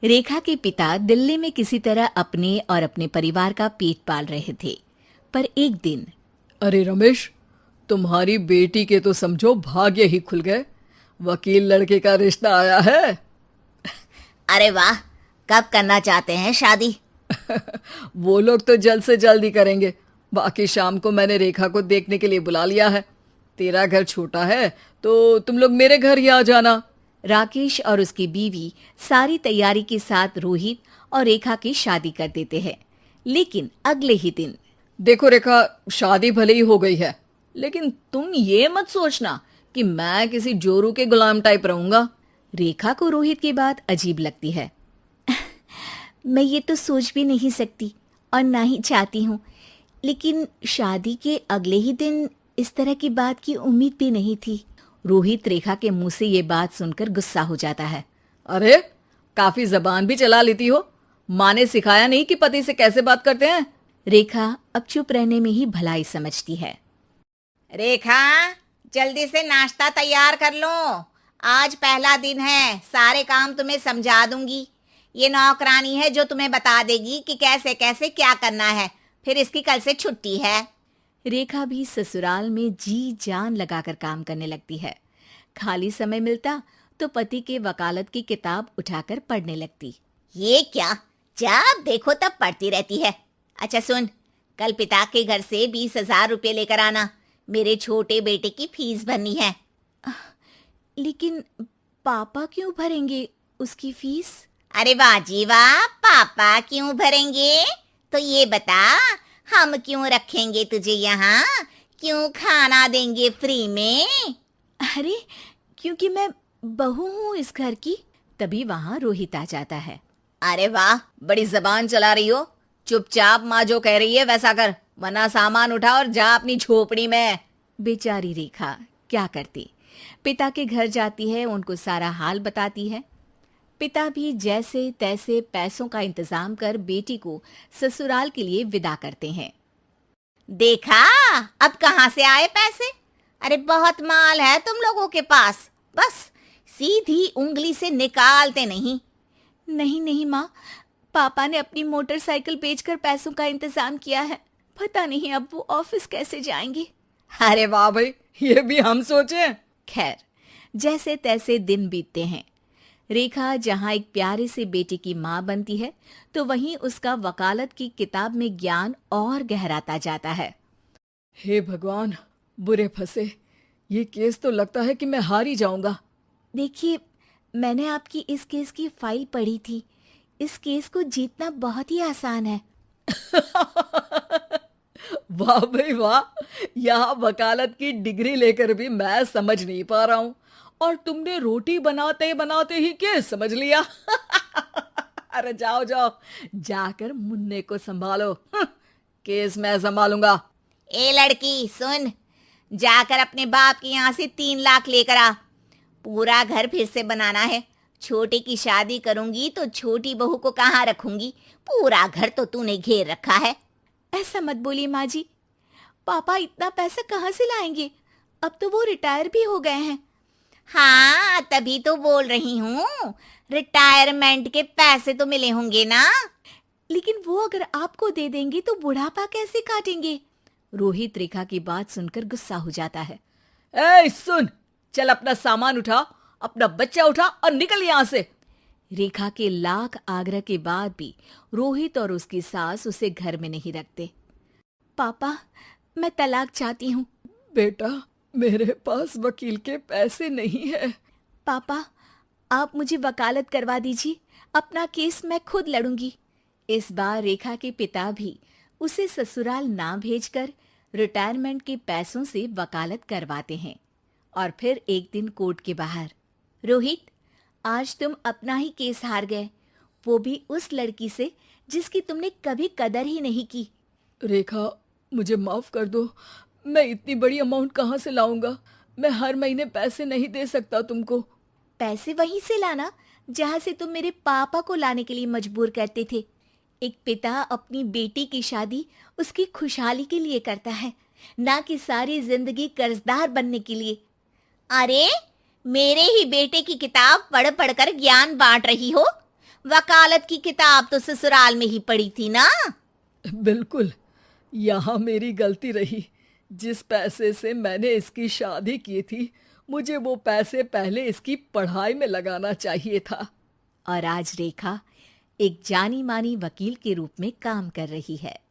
रेखा के पिता दिल्ली में किसी तरह अपने और अपने परिवार का पेट पाल रहे थे। पर एक दिन, अरे रमेश, तुम्हारी बेटी के तो समझो भाग्य ही खुल गए। वकील लड़के का रिश्ता आया है। अरे वाह, कब करना चाहते हैं शादी? वो लोग तो जल्द से जल्द ही करेंगे। बाकी शाम को मैंने रेखा को देखने के लिए बुला लिया है। तेरा घर छोटा है तो तुम लोग मेरे घर ही आ जाना। राकेश और उसकी बीवी सारी तैयारी के साथ रोहित और रेखा की शादी कर देते हैं। लेकिन अगले ही दिन, देखो रेखा, शादी भले ही हो गई है, लेकिन तुम ये मत सोचना कि मैं किसी जोरू के गुलाम टाइप रहूंगा। रेखा को रोहित की बात अजीब लगती है। मैं ये तो सोच भी नहीं सकती और ना ही चाहती हूँ, लेकिन शादी के अगले ही दिन इस तरह की बात की उम्मीद भी नहीं थी। रोहित रेखा के मुंह से ये बात सुनकर गुस्सा हो जाता है। अरे, काफी जबान भी चला लेती हो। माँ ने सिखाया नहीं कि पति से कैसे बात करते हैं? रेखा अब चुप रहने में ही भलाई समझती है। रेखा, जल्दी से नाश्ता तैयार कर लो। आज पहला दिन है, सारे काम तुम्हें समझा दूंगी। ये नौकरानी है जो तुम्हें बता देगी कि कैसे कैसे क्या करना है। फिर इसकी कल से छुट्टी है। रेखा भी ससुराल में जी जान लगाकर काम करने लगती है। खाली समय मिलता तो पति के वकालत की किताब उठाकर पढ़ने लगती। ये क्या, जब देखो तब पढ़ती रहती है। अच्छा सुन, कल पिता के घर से 20,000 रुपये लेकर आना। मेरे छोटे बेटे की फीस भरनी है। लेकिन पापा क्यों भरेंगे उसकी फीस? अरे वाह जी वाह, पापा क्यों भरेंगे? तो ये बता, हम क्यों रखेंगे तुझे यहाँ? क्यों खाना देंगे फ्री में? अरे, क्योंकि मैं बहू हूँ इस घर की। तभी वहाँ रोहित आ जाता है। अरे वाह, बड़ी जबान चला रही हो। चुपचाप माँ जो कह रही है वैसा कर, वरना सामान उठा और जा अपनी झोपड़ी में। बेचारी रेखा क्या करती, पिता के घर जाती है, उनको सारा हाल बताती है। पिता भी जैसे तैसे पैसों का इंतजाम कर बेटी को ससुराल के लिए विदा करते हैं। देखा, अब कहाँ से आए पैसे? अरे बहुत माल है तुम लोगों के पास, बस सीधी उंगली से निकालते नहीं। नहीं नहीं माँ, पापा ने अपनी मोटरसाइकिल बेचकर पैसों का इंतजाम किया है। पता नहीं अब वो ऑफिस कैसे जाएंगे। अरे वाह भाई, ये भी हम सोचे। खैर, जैसे तैसे दिन बीतते हैं। रेखा जहाँ एक प्यारे से बेटे की माँ बनती है, तो वहीं उसका वकालत की किताब में ज्ञान और गहराता जाता है। हे भगवान, बुरे फंसे। ये केस तो लगता है कि मैं हार ही जाऊंगा। देखिए, मैंने आपकी इस केस की फाइल पढ़ी थी। इस केस को जीतना बहुत ही आसान है। वाह भाई वाह, यहाँ वकालत की डिग्री लेकर भी मैं समझ नहीं पा रहा हूँ, और तुमने रोटी बनाते बनाते ही केस समझ लिया। अरे जाओ जाओ, जाकर मुन्ने को संभालो। केस मैं संभालूंगा। ए लड़की सुन, जाकर अपने बाप के यहाँ से 3 लाख लेकर आ। पूरा घर फिर से बनाना है। छोटे की शादी करूंगी तो छोटी बहू को कहाँ रखूंगी? पूरा घर तो तूने घेर रखा है। ऐसा मत बोलिए माँ जी, पापा इतना पैसा कहाँ से लाएंगे? अब तो वो रिटायर भी हो गए हैं। हाँ, तभी तो बोल रही हूँ, रिटायरमेंट के पैसे तो मिले होंगे ना। लेकिन वो अगर आपको दे देंगे तो बुढ़ापा कैसे काटेंगे? रोहित रेखा की बात सुनकर गुस्सा हो जाता है। ए सुन, चल अपना सामान उठा, अपना बच्चा उठा और निकल यहाँ से। रेखा के लाख आग्रह के बाद भी रोहित और उसकी सास उसे घर में नहीं रखते। पापा, मैं तलाक चाहती हूँ। बेटा, मेरे पास वकील के पैसे नहीं है। पापा, आप मुझे वकालत करवा दीजिए, अपना केस मैं खुद लड़ूंगी। इस बार रेखा के पिता भी उसे ससुराल ना भेजकर रिटायरमेंट के पैसों से वकालत करवाते हैं। और फिर एक दिन कोर्ट के बाहर, रोहित, आज तुम अपना ही केस हार गए, वो भी उस लड़की से जिसकी तुमने कभी कदर ही नहीं की। रेखा, मुझे माफ कर दो। मैं इतनी बड़ी अमाउंट कहाँ से लाऊंगा? मैं हर महीने पैसे नहीं दे सकता तुमको। पैसे वहीं से लाना जहाँ से तुम मेरे पापा को लाने के लिए मजबूर करते थे। एक पिता अपनी बेटी की शादी उसकी खुशहाली के लिए करता है, ना कि सारी जिंदगी कर्जदार बनने के लिए। अरे, मेरे ही बेटे की किताब पढ़ पढ़ कर ज्ञान बांट रही हो। वकालत की किताब तो ससुराल में ही पड़ी थी ना। बिल्कुल, यहाँ मेरी गलती रही। जिस पैसे से मैंने इसकी शादी की थी, मुझे वो पैसे पहले इसकी पढ़ाई में लगाना चाहिए था। और आज रेखा एक जानी मानी वकील के रूप में काम कर रही है।